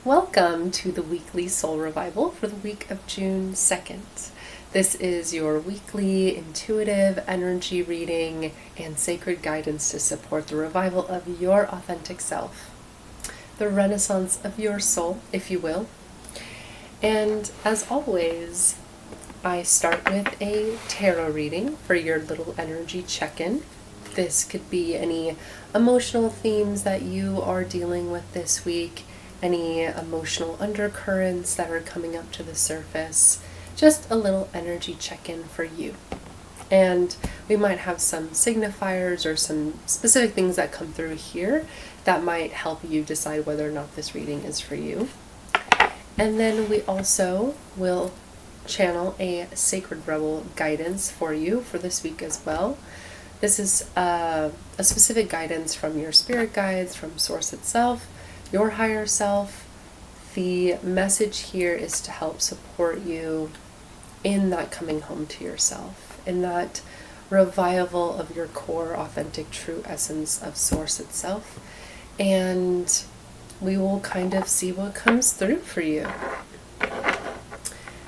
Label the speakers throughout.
Speaker 1: Welcome to the weekly Soul Revival for the week of June 2nd. This is your weekly intuitive energy reading and sacred guidance to support the revival of your authentic self, the renaissance of your soul, if you will. And as always, I start with a tarot reading for your little energy check-in. This could be any emotional themes that you are dealing with this week, any emotional undercurrents that are coming up to the surface, just a little energy check-in for you. And we might have some signifiers or some specific things that come through here that might help you decide whether or not this reading is for you. And then we also will channel a Sacred Rebel guidance for you for this week as well. This is a specific guidance from your spirit guides, from Source itself, your higher self. The message here is to help support you in that coming home to yourself, in that revival of your core, authentic, true essence of Source itself. And we will kind of see what comes through for you.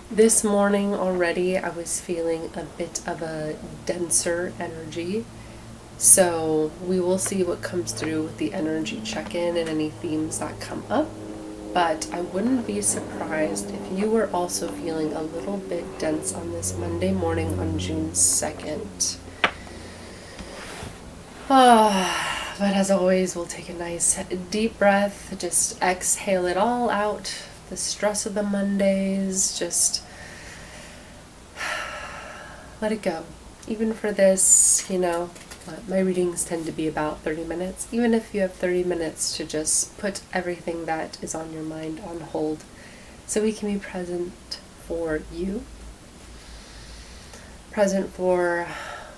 Speaker 1: This morning already I was feeling a bit of a denser energy. So we will see what comes through with the energy check-in and any themes that come up. But I wouldn't be surprised if you were also feeling a little bit dense on this Monday morning on June 2nd. But as always, we'll take a nice deep breath, just exhale it all out. The stress of the Mondays, just let it go. Even for this, my readings tend to be about 30 minutes. Even if you have 30 minutes to just put everything that is on your mind on hold so we can be present for you. Present for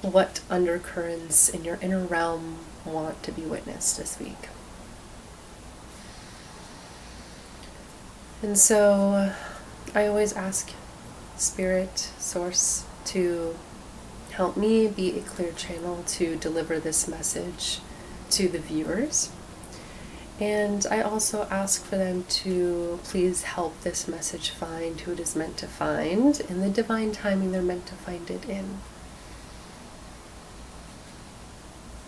Speaker 1: what undercurrents in your inner realm want to be witnessed this week. And so I always ask Spirit, Source, to help me be a clear channel to deliver this message to the viewers. And I also ask for them to please help this message find who it is meant to find in the divine timing they're meant to find it in.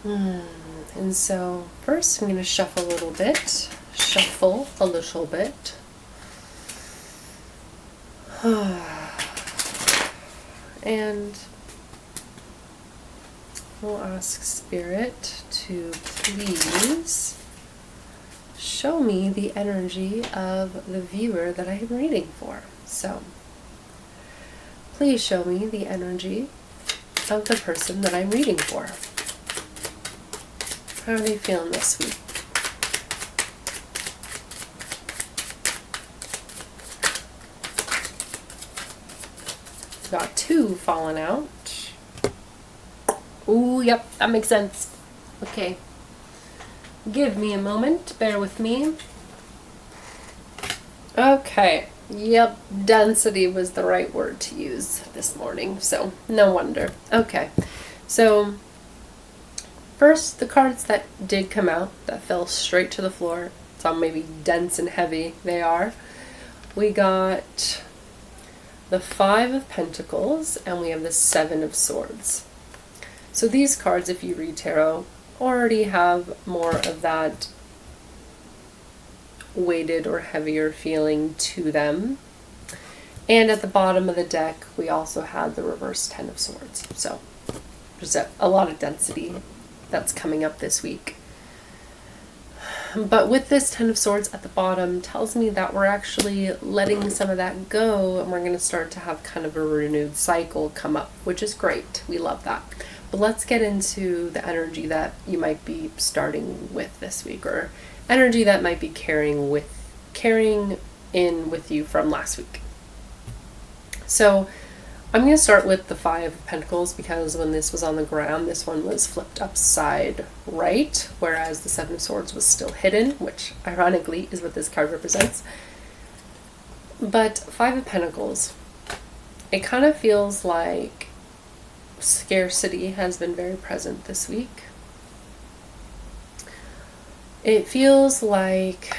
Speaker 1: And so first I'm going to shuffle a little bit. And we'll ask Spirit to please show me the energy of the viewer that I am reading for. So, please show me the energy of the person that I'm reading for. How are they feeling this week? Got two falling out. Ooh, yep, that makes sense. Okay. Give me a moment. Bear with me. Okay. Yep, density was the right word to use this morning, so no wonder. Okay. So, first, the cards that did come out, that fell straight to the floor, so maybe dense and heavy they are. We got the 5 of Pentacles, and we have the 7 of Swords. So these cards, if you read tarot, already have more of that weighted or heavier feeling to them. And at the bottom of the deck, we also had the reverse 10 of Swords. So there's a lot of density that's coming up this week. But with this 10 of Swords at the bottom tells me that we're actually letting some of that go, and we're going to start to have kind of a renewed cycle come up, which is great. We love that. But let's get into the energy that you might be starting with this week, or energy that might be carrying in with you from last week. So I'm going to start with the 5 of Pentacles, because when this was on the ground, this one was flipped upside right, whereas the 7 of Swords was still hidden, which ironically is what this card represents. But 5 of Pentacles, it kind of feels like scarcity has been very present this week. It feels like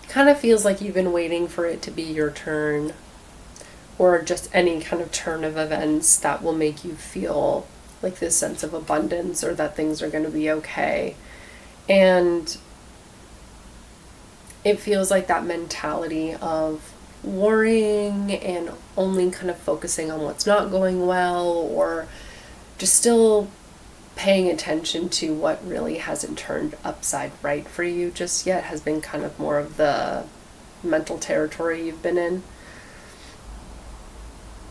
Speaker 1: kind of feels like you've been waiting for it to be your turn, or just any kind of turn of events that will make you feel like this sense of abundance, or that things are going to be okay. And it feels like that mentality of worrying and only kind of focusing on what's not going well, or just still paying attention to what really hasn't turned upside right for you just yet has been kind of more of the mental territory you've been in.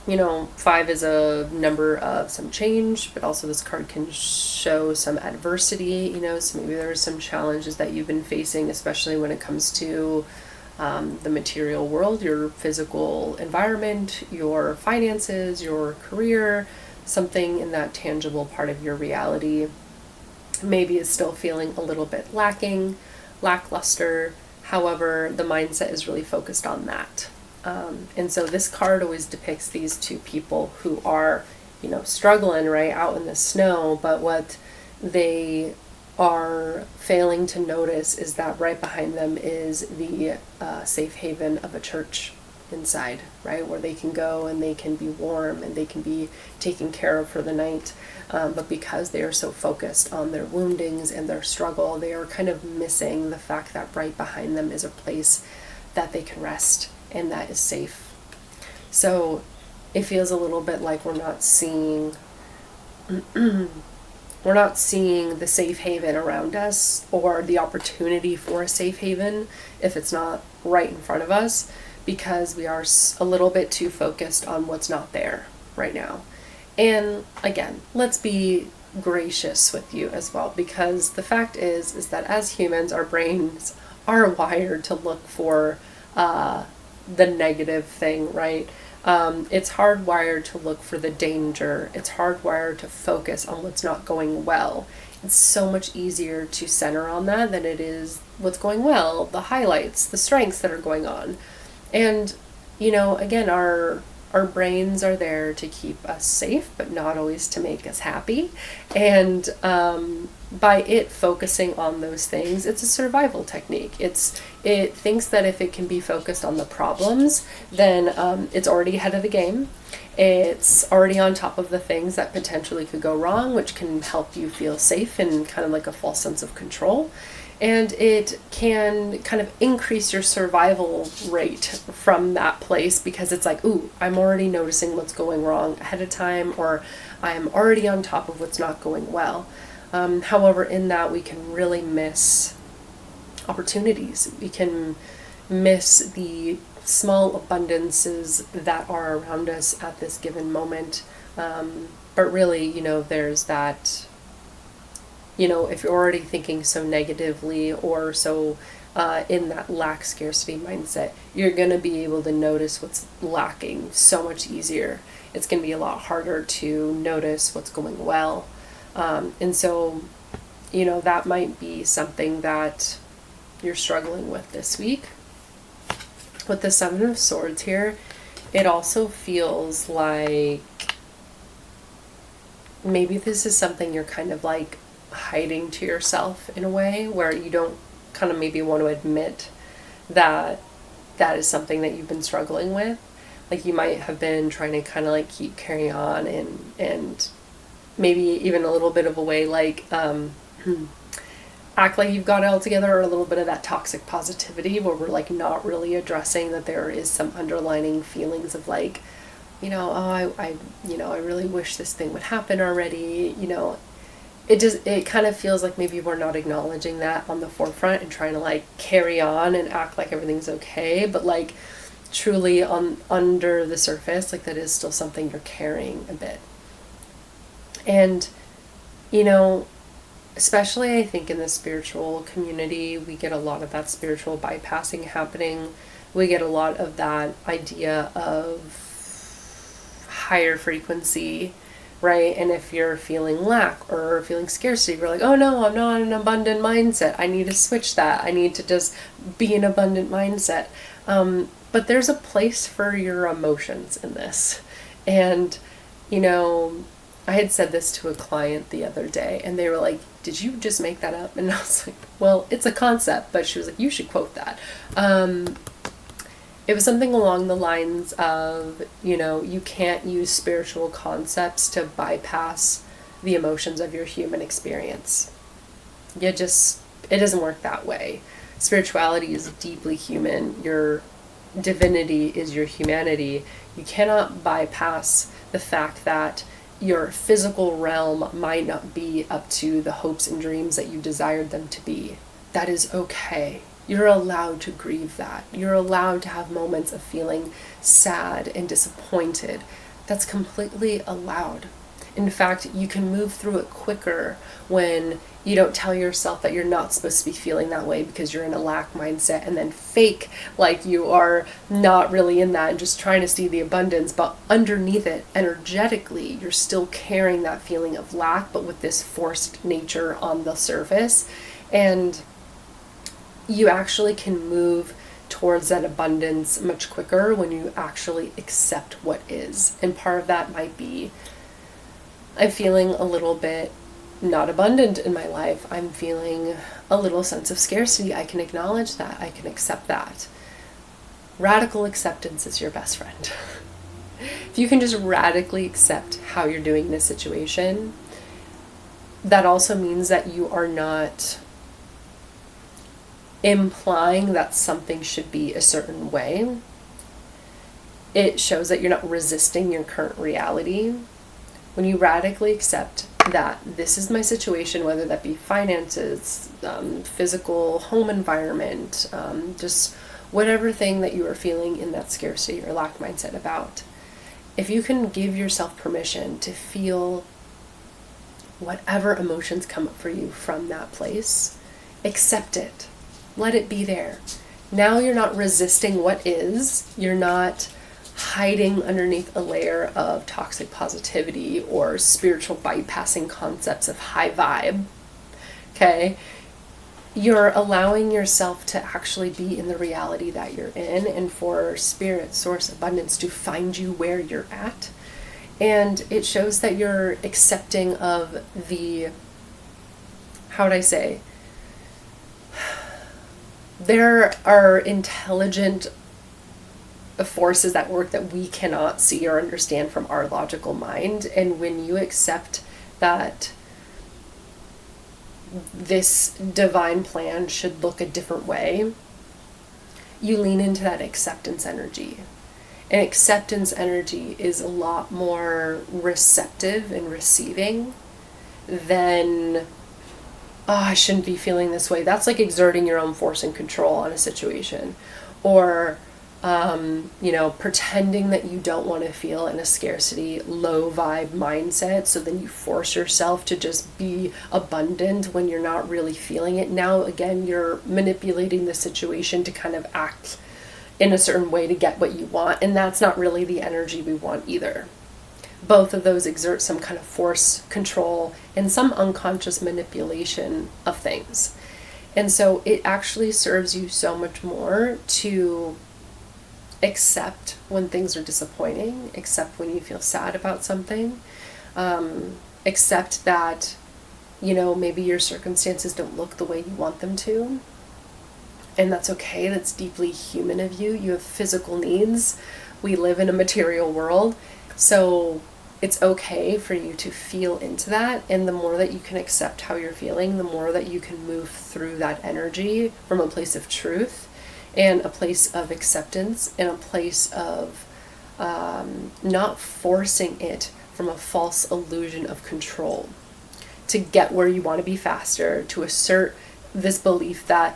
Speaker 1: 5 is a number of some change, but also this card can show some adversity, so maybe there's some challenges that you've been facing, especially when it comes to the material world, your physical environment, your finances, your career, something in that tangible part of your reality maybe is still feeling a little bit lackluster. However, the mindset is really focused on that. And so this card always depicts these two people who are, struggling right out in the snow, but what they are failing to notice is that right behind them is the safe haven of a church inside, right, where they can go and they can be warm and they can be taken care of for the night. But because they are so focused on their woundings and their struggle, they are kind of missing the fact that right behind them is a place that they can rest and that is safe. So it feels a little bit like we're not seeing the safe haven around us, or the opportunity for a safe haven if it's not right in front of us, because we are a little bit too focused on what's not there right now. And again, let's be gracious with you as well, because the fact is that as humans, our brains are wired to look for the negative thing, right? It's hardwired to look for the danger. It's hardwired to focus on what's not going well. It's so much easier to center on that than it is what's going well, the highlights, the strengths that are going on. And, again, our brains are there to keep us safe, but not always to make us happy. And by it focusing on those things, it's a survival technique. It thinks that if it can be focused on the problems, then it's already ahead of the game. It's already on top of the things that potentially could go wrong, which can help you feel safe and kind of like a false sense of control. And it can kind of increase your survival rate from that place, because it's like, ooh, I'm already noticing what's going wrong ahead of time, or I'm already on top of what's not going well. However, in that, we can really miss opportunities. We can miss the small abundances that are around us at this given moment. But really, there's that, if you're already thinking so negatively or so in that lack scarcity mindset, you're going to be able to notice what's lacking so much easier. It's going to be a lot harder to notice what's going well. And so, that might be something that you're struggling with this week. With the 7 of Swords here, it also feels like maybe this is something you're kind of like hiding to yourself in a way, where you don't kind of maybe want to admit that that is something that you've been struggling with. Like, you might have been trying to kind of like keep carrying on and maybe even a little bit of a way like act like you've got it all together, or a little bit of that toxic positivity where we're like not really addressing that there is some underlining feelings of like, I really wish this thing would happen already. It kind of feels like maybe we're not acknowledging that on the forefront and trying to like carry on and act like everything's okay, but like truly under the surface, like that is still something you're carrying a bit. And especially I think in the spiritual community, we get a lot of that spiritual bypassing happening. We get a lot of that idea of higher frequency, right? And if you're feeling lack or feeling scarcity, you're like, oh no, I'm not in an abundant mindset. I need to switch that. I need to just be an abundant mindset. But there's a place for your emotions in this. And, I had said this to a client the other day, and they were like, did you just make that up? And I was like, well, it's a concept, but she was like, you should quote that. It was something along the lines of, you can't use spiritual concepts to bypass the emotions of your human experience. It doesn't work that way. Spirituality is deeply human. Your divinity is your humanity. You cannot bypass the fact that your physical realm might not be up to the hopes and dreams that you desired them to be. That is okay. You're allowed to grieve that. You're allowed to have moments of feeling sad and disappointed. That's completely allowed. In fact, you can move through it quicker when you don't tell yourself that you're not supposed to be feeling that way because you're in a lack mindset, and then fake like you are not really in that and just trying to see the abundance. But underneath it, energetically, you're still carrying that feeling of lack, but with this forced nature on the surface. And you actually can move towards that abundance much quicker when you actually accept what is. And part of that might be, I'm feeling a little bit not abundant in my life. I'm feeling a little sense of scarcity. I can acknowledge that. I can accept that. Radical acceptance is your best friend. If you can just radically accept how you're doing in this situation, that also means that you are not implying that something should be a certain way. It shows that you're not resisting your current reality. When you radically accept that this is my situation, whether that be finances, physical, home environment, just whatever thing that you are feeling in that scarcity or lack mindset about, if you can give yourself permission to feel whatever emotions come up for you from that place, accept it. Let it be there. Now you're not resisting what is. You're not hiding underneath a layer of toxic positivity or spiritual bypassing concepts of high vibe. Okay? You're allowing yourself to actually be in the reality that you're in, and for spirit, source, abundance to find you where you're at. And it shows that you're accepting of the, how would I say, there are intelligent forces at work that we cannot see or understand from our logical mind. And when you accept that this divine plan should look a different way, you lean into that acceptance energy. And acceptance energy is a lot more receptive and receiving than, oh, I shouldn't be feeling this way. That's like exerting your own force and control on a situation. Or, pretending that you don't want to feel in a scarcity, low vibe mindset. So then you force yourself to just be abundant when you're not really feeling it. Now, again, you're manipulating the situation to kind of act in a certain way to get what you want. And that's not really the energy we want either. Both of those exert some kind of force, control, and some unconscious manipulation of things. And so it actually serves you so much more to accept when things are disappointing, accept when you feel sad about something, accept that, maybe your circumstances don't look the way you want them to. And that's okay. That's deeply human of you. You have physical needs. We live in a material world. So it's okay for you to feel into that. And the more that you can accept how you're feeling, the more that you can move through that energy from a place of truth and a place of acceptance and a place of not forcing it from a false illusion of control to get where you want to be faster, to assert this belief that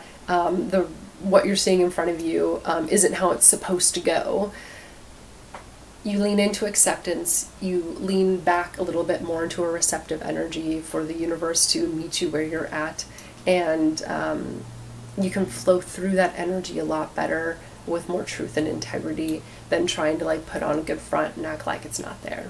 Speaker 1: what you're seeing in front of you isn't how it's supposed to go. You lean into acceptance, you lean back a little bit more into a receptive energy for the universe to meet you where you're at, and you can flow through that energy a lot better with more truth and integrity than trying to put on a good front and act like it's not there.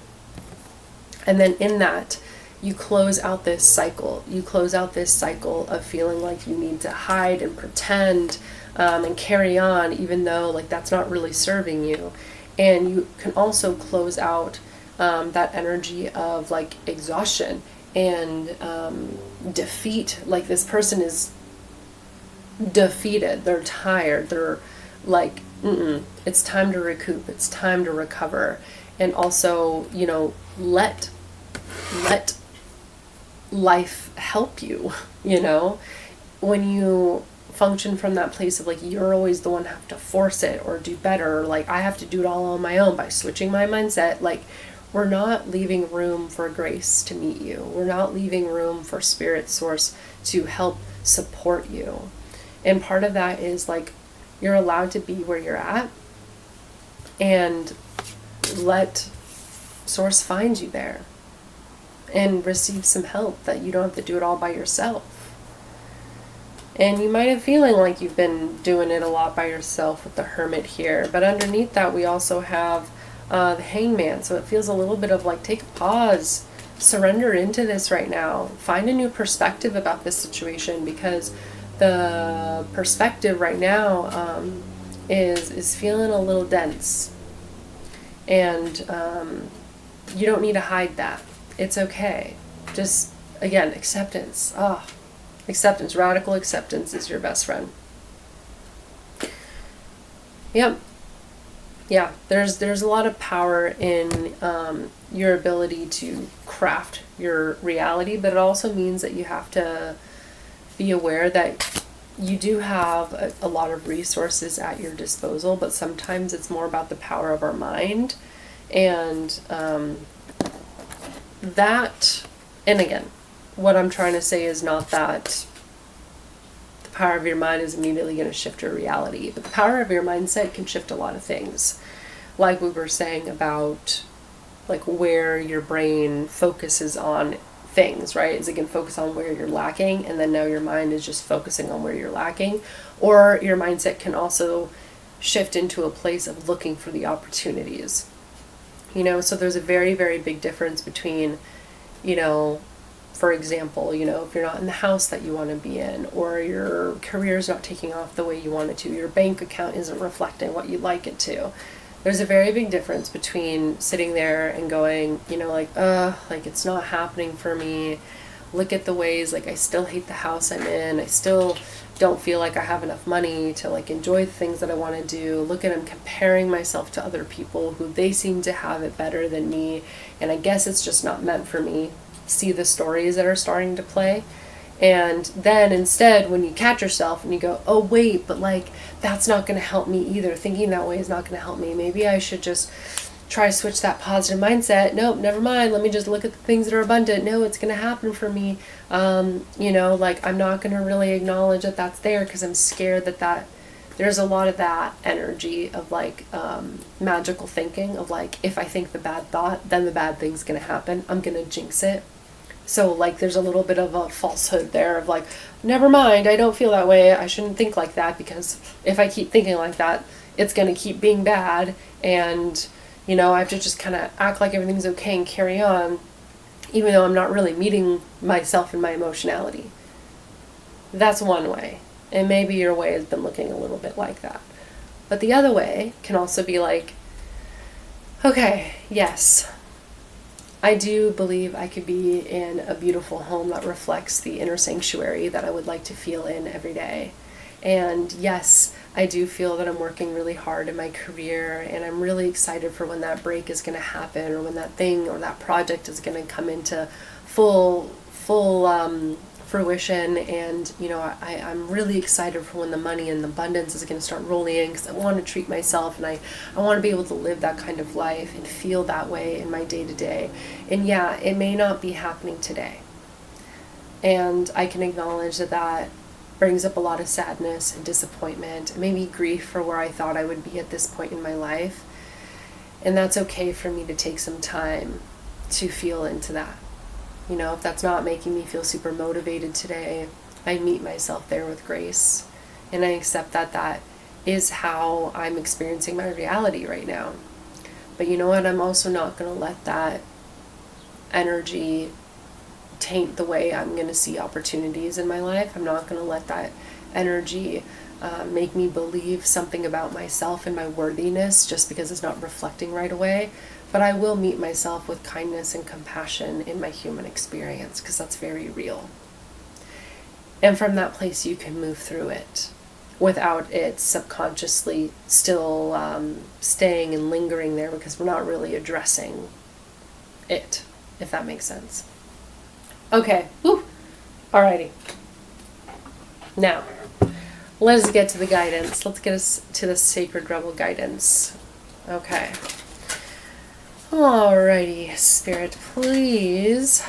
Speaker 1: And then in that, you close out this cycle. You close out this cycle of feeling like you need to hide and pretend and carry on, even though that's not really serving you. And you can also close out that energy of like exhaustion and defeat. Like this person is defeated, they're tired, they're like, it's time to recoup, it's time to recover. And also, let life help you, when you function from that place of like you're always the one who have to force it or do better, or like I have to do it all on my own by switching my mindset, like we're not leaving room for grace to meet you. We're not leaving room for spirit source to help support you. And part of that is like you're allowed to be where you're at and let source find you there and receive some help, that you don't have to do it all by yourself. And you might have feeling like you've been doing it a lot by yourself with the Hermit here, but underneath that we also have the Hangman. So it feels a little bit of like, take a pause, surrender into this right now, find a new perspective about this situation, because the perspective right now is feeling a little dense, and you don't need to hide that. It's okay. Just, again, acceptance. Acceptance. Radical acceptance is your best friend. Yep. Yeah, there's a lot of power in your ability to craft your reality, but it also means that you have to be aware that you do have a lot of resources at your disposal, but sometimes it's more about the power of our mind. And and again, what I'm trying to say is not that the power of your mind is immediately going to shift your reality, but the power of your mindset can shift a lot of things. Like we were saying about like where your brain focuses on things, right? Is it can focus on where you're lacking, and then now your mind is just focusing on where you're lacking. Or your mindset can also shift into a place of looking for the opportunities. So there's a very, very big difference between, for example, if you're not in the house that you want to be in, or your career's not taking off the way you want it to, your bank account isn't reflecting what you'd like it to. There's a very big difference between sitting there and going, like it's not happening for me. Look at the ways, like I still hate the house I'm in. I still don't feel like I have enough money to like enjoy the things that I want to do. Look at, I'm comparing myself to other people who they seem to have it better than me, and I guess it's just not meant for me. See the stories that are starting to play. And then instead, when you catch yourself and you go, oh wait, but like that's not going to help me either. Thinking that way is not going to help me. Maybe I should just try to switch that positive mindset. Nope, never mind. Let me just look at the things that are abundant. No, it's going to happen for me. Like I'm not going to really acknowledge that that's there because I'm scared that there's a lot of that energy of like magical thinking of like, if I think the bad thought, then the bad thing's going to happen. I'm going to jinx it. So like there's a little bit of a falsehood there of like, never mind, I don't feel that way. I shouldn't think like that, because if I keep thinking like that, it's going to keep being bad. And, I have to just kind of act like everything's okay and carry on, even though I'm not really meeting myself and my emotionality. That's one way. And maybe your way has been looking a little bit like that. But the other way can also be like, okay, yes, I do believe I could be in a beautiful home that reflects the inner sanctuary that I would like to feel in every day. And yes, I do feel that I'm working really hard in my career, and I'm really excited for when that break is going to happen, or when that thing or that project is going to come into full fruition. And I'm really excited for when the money and the abundance is going to start rolling in, because I want to treat myself, and I want to be able to live that kind of life and feel that way in my day-to-day. And yeah, it may not be happening today, and I can acknowledge that brings up a lot of sadness and disappointment, maybe grief for where I thought I would be at this point in my life. And that's okay for me to take some time to feel into that. If that's not making me feel super motivated today, I meet myself there with grace. And I accept that is how I'm experiencing my reality right now. But you know what? I'm also not going to let that energy taint the way I'm going to see opportunities in my life. I'm not going to let that energy make me believe something about myself and my worthiness just because it's not reflecting right away. But I will meet myself with kindness and compassion in my human experience, because that's very real. And from that place, you can move through it without it subconsciously still staying and lingering there, because we're not really addressing it, if that makes sense. Okay, woo. Alrighty. Now, let's get to the guidance. Let's get us to the Sacred Rebel guidance. Okay. Alrighty, Spirit, please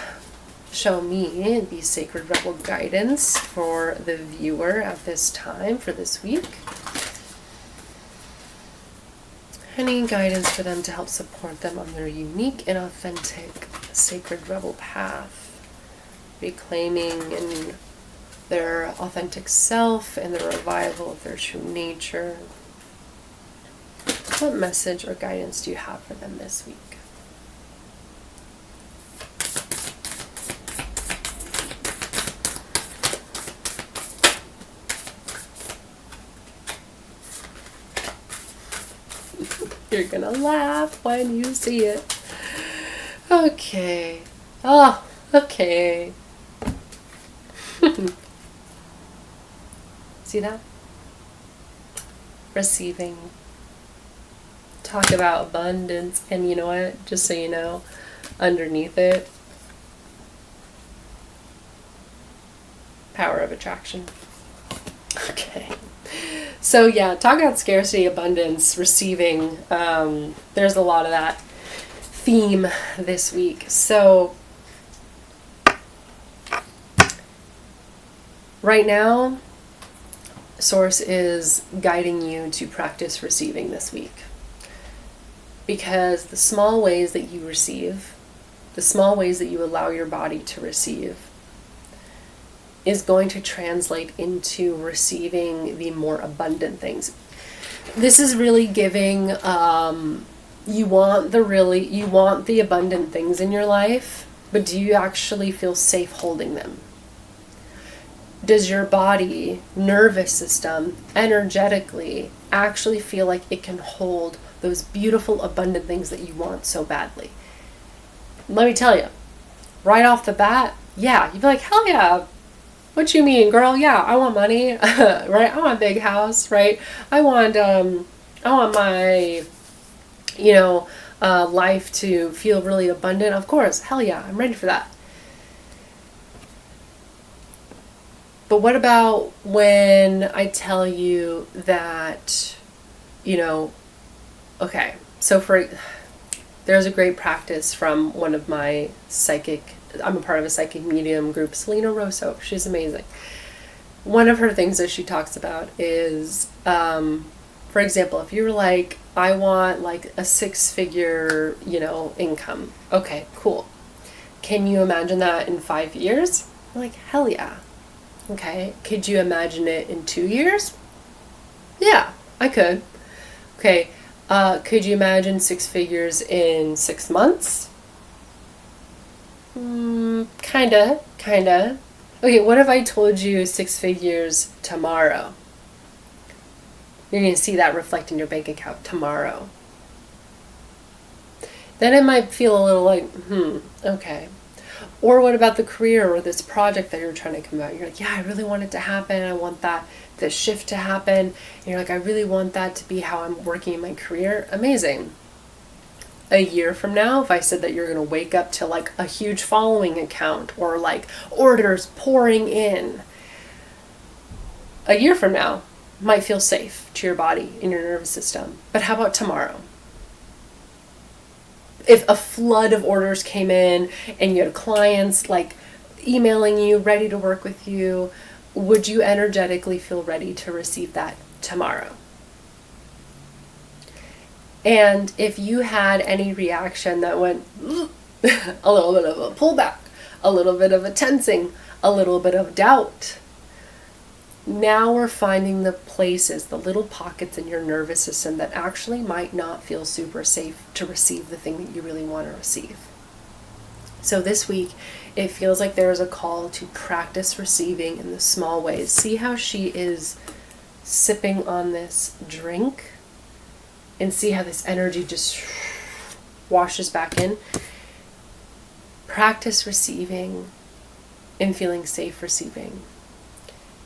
Speaker 1: show me the Sacred Rebel guidance for the viewer at this time for this week. Any guidance for them to help support them on their unique and authentic Sacred Rebel path, reclaiming in their authentic self and the revival of their true nature. What message or guidance do you have for them this week? You're gonna laugh when you see it. Okay. Oh, okay. See that? Receiving. Talk about abundance. And you know what? Just so you know, underneath it, power of attraction. Okay. So yeah, talk about scarcity, abundance, receiving. There's a lot of that theme this week. So right now, Source is guiding you to practice receiving this week. Because the small ways that you receive, the small ways that you allow your body to receive, is going to translate into receiving the more abundant things. This is really giving, you want the abundant things in your life, but do you actually feel safe holding them? Does your body, nervous system, energetically actually feel like it can hold those beautiful, abundant things that you want so badly? Let me tell you, right off the bat, yeah, you'd be like, hell yeah. What you mean, girl? Yeah, I want money, right? I want a big house, right? I want my, life to feel really abundant. Of course, hell yeah, I'm ready for that. But what about when I tell you that, okay, so there's a great practice from one of my I'm a part of a psychic medium group, Selena Rosso. She's amazing. One of her things that she talks about is, for example, if you were like, I want like a 6-figure, income. Okay, cool. Can you imagine that in 5 years? I'm like, hell yeah. Okay. Could you imagine it in 2 years? Yeah, I could. Okay. Could you imagine 6 figures in 6 months? Kinda. Okay, what if I told you 6 figures tomorrow? You're going to see that reflect in your bank account tomorrow. Then it might feel a little like, okay. Or what about the career or this project that you're trying to come about? You're like, yeah, I really want it to happen. I want the shift to happen. And you're like, I really want that to be how I'm working in my career. Amazing. A year from now, if I said that you're going to wake up to like a huge following account or like orders pouring in, a year from now might feel safe to your body and your nervous system. But how about tomorrow? If a flood of orders came in and you had clients like emailing you, ready to work with you, would you energetically feel ready to receive that tomorrow? And if you had any reaction that went a little bit of a pullback, a little bit of a tensing, a little bit of doubt, now we're finding the places, the little pockets in your nervous system that actually might not feel super safe to receive the thing that you really want to receive. So this week, it feels like there is a call to practice receiving in the small ways. See how she is sipping on this drink and see how this energy just washes back in. Practice receiving and feeling safe receiving.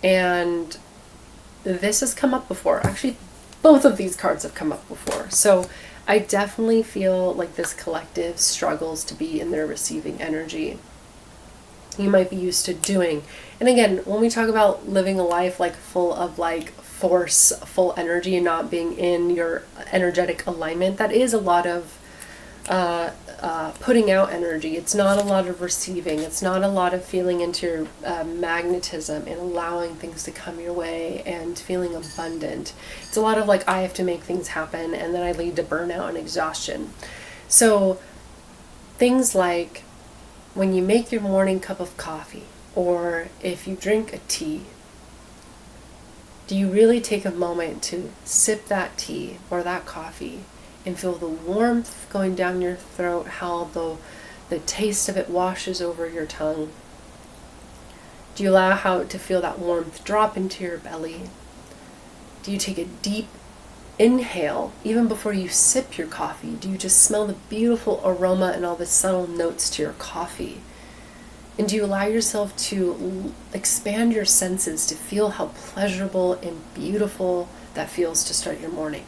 Speaker 1: And this has come up before. Actually, both of these cards have come up before. So I definitely feel like this collective struggles to be in their receiving energy. You might be used to doing. And again, when we talk about living a life like full of like force, full energy, and not being in your energetic alignment, that is a lot of putting out energy. It's not a lot of receiving. It's not a lot of feeling into your magnetism and allowing things to come your way and feeling abundant. It's a lot of like, I have to make things happen, and then I lead to burnout and exhaustion. So things like when you make your morning cup of coffee, or if you drink a tea, do you really take a moment to sip that tea or that coffee and feel the warmth going down your throat, how the taste of it washes over your tongue? Do you allow how to feel that warmth drop into your belly? Do you take a deep inhale even before you sip your coffee? Do you just smell the beautiful aroma and all the subtle notes to your coffee? And do you allow yourself to expand your senses to feel how pleasurable and beautiful that feels to start your morning?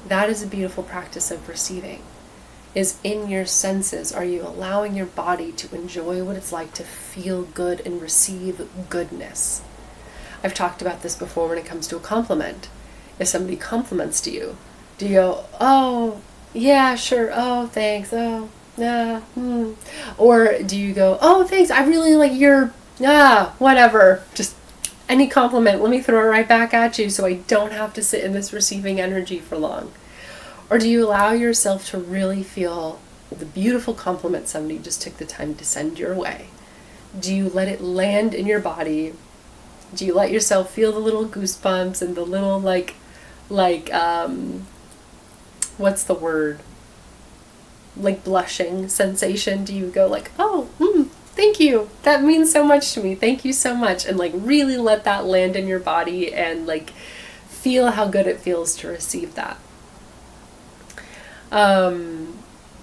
Speaker 1: That is a beautiful practice of receiving. Is in your senses, are you allowing your body to enjoy what it's like to feel good and receive goodness? I've talked about this before when it comes to a compliment. If somebody compliments to you, do you go, oh, yeah, sure, oh, thanks, oh, yeah, Or do you go, oh, thanks, I really like your, whatever, just any compliment, let me throw it right back at you so I don't have to sit in this receiving energy for long? Or do you allow yourself to really feel the beautiful compliment somebody just took the time to send your way? Do you let it land in your body? Do you let yourself feel the little goosebumps and the little what's the word? Like blushing sensation? Do you go like, oh, thank you. That means so much to me. Thank you so much. And like really let that land in your body and like feel how good it feels to receive that. And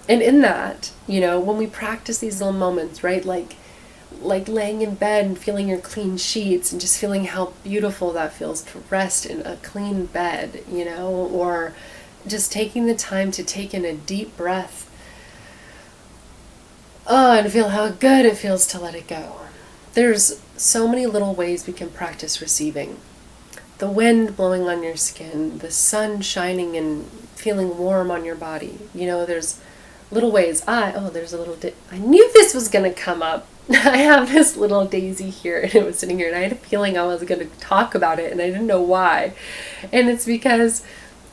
Speaker 1: in that, when we practice these little moments, right? Like laying in bed and feeling your clean sheets and just feeling how beautiful that feels to rest in a clean bed, or just taking the time to take in a deep breath. And feel how good it feels to let it go. There's so many little ways we can practice receiving. The wind blowing on your skin, the sun shining and feeling warm on your body. There's little ways. There's a little, I knew this was going to come up. I have this little daisy here, and it was sitting here, and I had a feeling I was going to talk about it, and I didn't know why. And it's because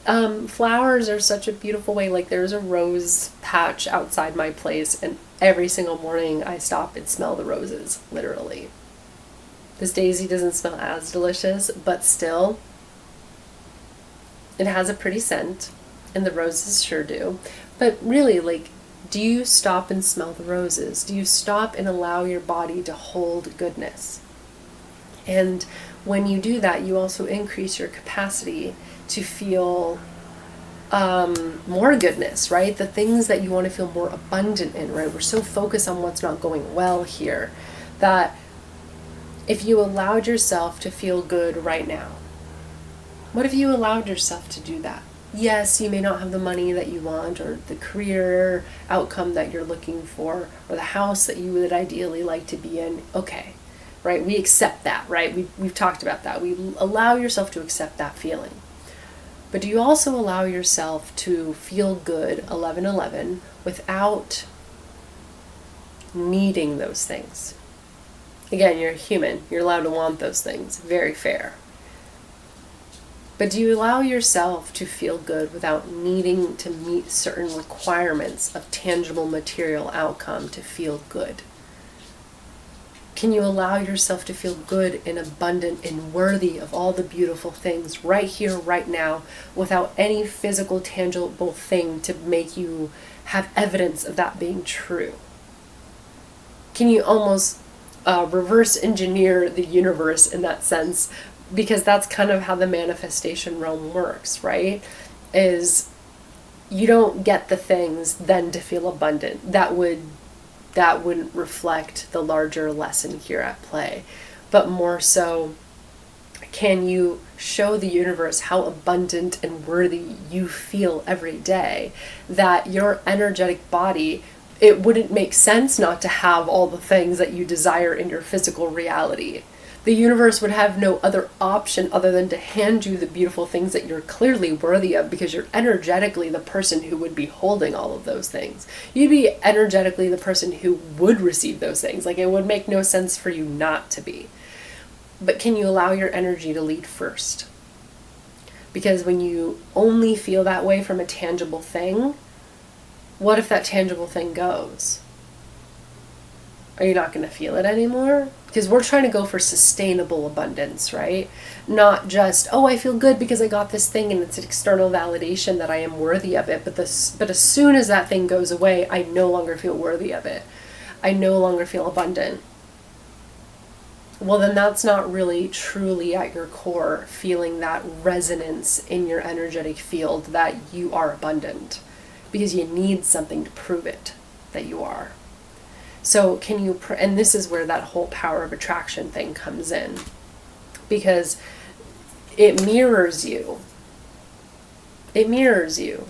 Speaker 1: flowers are such a beautiful way. Like there's a rose patch outside my place, and every single morning I stop and smell the roses, literally. This daisy doesn't smell as delicious, but still, it has a pretty scent, and the roses sure do. But really, like, do you stop and smell the roses? Do you stop and allow your body to hold goodness? And when you do that, you also increase your capacity to feel more goodness, right? The things that you want to feel more abundant in, right? We're so focused on what's not going well here that if you allowed yourself to feel good right now, what if you allowed yourself to do that? Yes, you may not have the money that you want, or the career outcome that you're looking for, or the house that you would ideally like to be in. Okay, right? We accept that, right? We've talked about that. We allow yourself to accept that feeling. But do you also allow yourself to feel good 11/11 without needing those things? Again, you're a human. You're allowed to want those things. Very fair. But do you allow yourself to feel good without needing to meet certain requirements of tangible material outcome to feel good? Can you allow yourself to feel good and abundant and worthy of all the beautiful things right here, right now, without any physical, tangible thing to make you have evidence of that being true? Can you almost reverse engineer the universe in that sense because that's kind of how the manifestation realm works, right? Is you don't get the things then to feel abundant. That wouldn't reflect the larger lesson here at play. But more so, can you show the universe how abundant and worthy you feel every day, that your energetic body, it wouldn't make sense not to have all the things that you desire in your physical reality. The universe would have no other option other than to hand you the beautiful things that you're clearly worthy of, because you're energetically the person who would be holding all of those things. You'd be energetically the person who would receive those things. Like, it would make no sense for you not to be. But can you allow your energy to lead first? Because when you only feel that way from a tangible thing, what if that tangible thing goes? Are you not going to feel it anymore? Because we're trying to go for sustainable abundance, right? Not just, oh, I feel good because I got this thing and it's an external validation that I am worthy of it. But as soon as that thing goes away, I no longer feel worthy of it. I no longer feel abundant. Well, then that's not really truly at your core feeling that resonance in your energetic field that you are abundant, because you need something to prove it that you are. So can you, and this is where that whole power of attraction thing comes in, because it mirrors you. It mirrors you,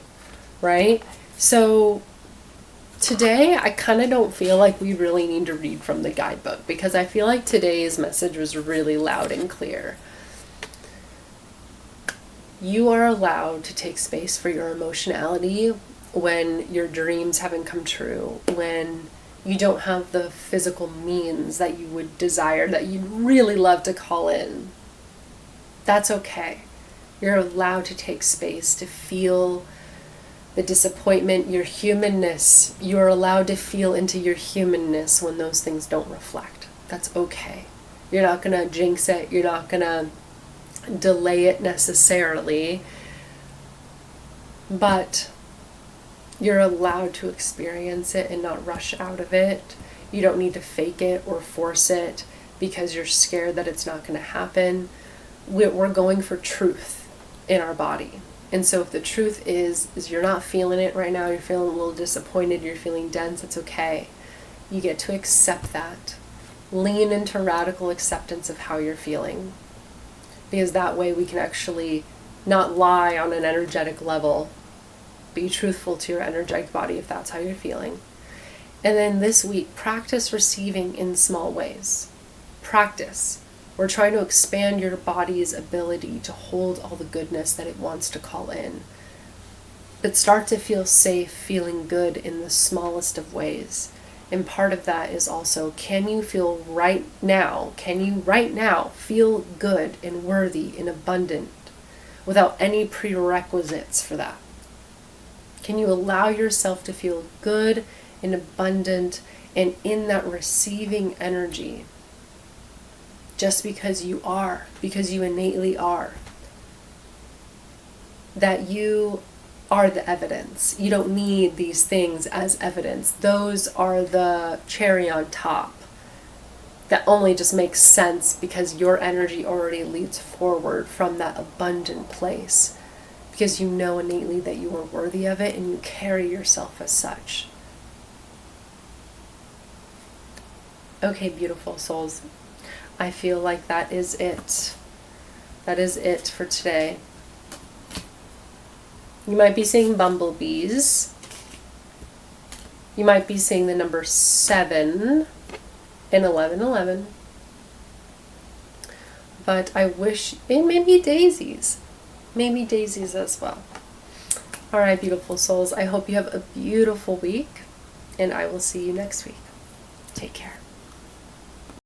Speaker 1: right? So today, I kind of don't feel like we really need to read from the guidebook, because I feel like today's message was really loud and clear. You are allowed to take space for your emotionality when your dreams haven't come true, when you don't have the physical means that you would desire, that you'd really love to call in. That's okay. You're allowed to take space to feel the disappointment, your humanness. You're allowed to feel into your humanness when those things don't reflect. That's okay. You're not going to jinx it. You're not going to delay it necessarily. But you're allowed to experience it and not rush out of it. You don't need to fake it or force it because you're scared that it's not going to happen. We're going for truth in our body. And so if the truth is you're not feeling it right now, you're feeling a little disappointed, you're feeling dense, it's okay. You get to accept that. Lean into radical acceptance of how you're feeling. Because that way we can actually not lie on an energetic level. Be truthful to your energetic body if that's how you're feeling. And then this week, practice receiving in small ways. Practice. We're trying to expand your body's ability to hold all the goodness that it wants to call in. But start to feel safe, feeling good in the smallest of ways. And part of that is also, can you right now feel good and worthy and abundant without any prerequisites for that? Can you allow yourself to feel good and abundant and in that receiving energy? Just because you are, because you innately are. That you are the evidence. You don't need these things as evidence. Those are the cherry on top. That only just makes sense because your energy already leads forward from that abundant place. Because you know innately that you are worthy of it and you carry yourself as such. Okay, beautiful souls. I feel like that is it. That is it for today. You might be seeing bumblebees. You might be seeing the number 7 in 1111. But I wish it may be daisies. Maybe daisies as well. All right, beautiful souls. I hope you have a beautiful week, and I will see you next week. Take care.